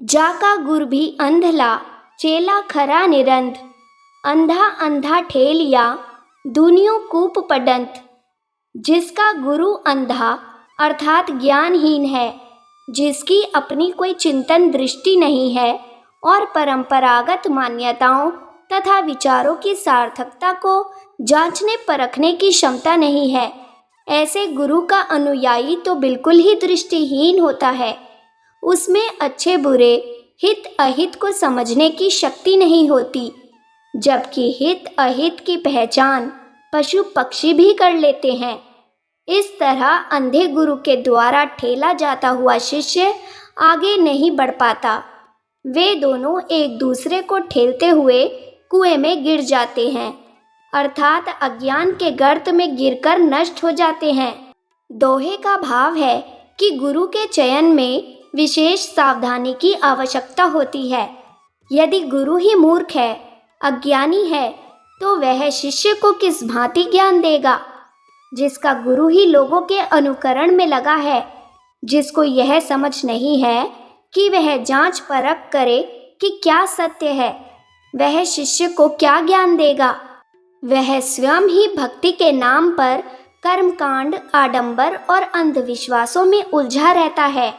जाका गुर भी अंधला, चेला खरा निरंध। अंधा अंधा ठेलिया, दुनियों कूप पडंत। जिसका गुरु अंधा अर्थात ज्ञानहीन है, जिसकी अपनी कोई चिंतन दृष्टि नहीं है और परंपरागत मान्यताओं तथा विचारों की सार्थकता को जांचने परखने की क्षमता नहीं है, ऐसे गुरु का अनुयायी तो बिल्कुल ही दृष्टिहीन होता है। उसमें अच्छे बुरे, हित अहित को समझने की शक्ति नहीं होती, जबकि हित अहित की पहचान पशु पक्षी भी कर लेते हैं। इस तरह अंधे गुरु के द्वारा ठेला जाता हुआ शिष्य आगे नहीं बढ़ पाता। वे दोनों एक दूसरे को ठेलते हुए कुएं में गिर जाते हैं, अर्थात अज्ञान के गर्त में गिरकर नष्ट हो जाते हैं। दोहे का भाव है कि गुरु के चयन में विशेष सावधानी की आवश्यकता होती है। यदि गुरु ही मूर्ख है, अज्ञानी है, तो वह शिष्य को किस भांति ज्ञान देगा। जिसका गुरु ही लोगों के अनुकरण में लगा है, जिसको यह समझ नहीं है कि वह जांच परख करे कि क्या सत्य है, वह शिष्य को क्या ज्ञान देगा। वह स्वयं ही भक्ति के नाम पर कर्मकांड, आडंबर और अंधविश्वासों में उलझा रहता है।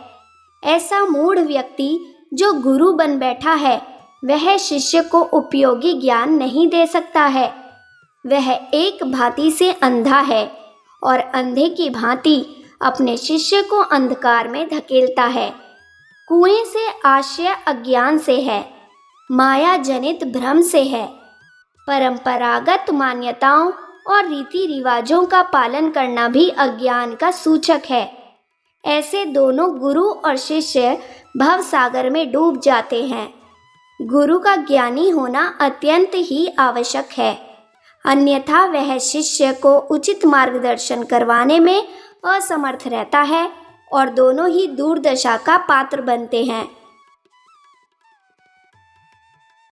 ऐसा मूढ़ व्यक्ति जो गुरु बन बैठा है, वह शिष्य को उपयोगी ज्ञान नहीं दे सकता है। वह एक भांति से अंधा है और अंधे की भांति अपने शिष्य को अंधकार में धकेलता है। कुएं से आशय अज्ञान से है, माया जनित भ्रम से है। परंपरागत मान्यताओं और रीति रिवाजों का पालन करना भी अज्ञान का सूचक है। ऐसे दोनों गुरु और शिष्य भव सागर में डूब जाते हैं। गुरु का ज्ञानी होना अत्यंत ही आवश्यक है, अन्यथा वह शिष्य को उचित मार्गदर्शन करवाने में असमर्थ रहता है और दोनों ही दुर्दशा का पात्र बनते हैं।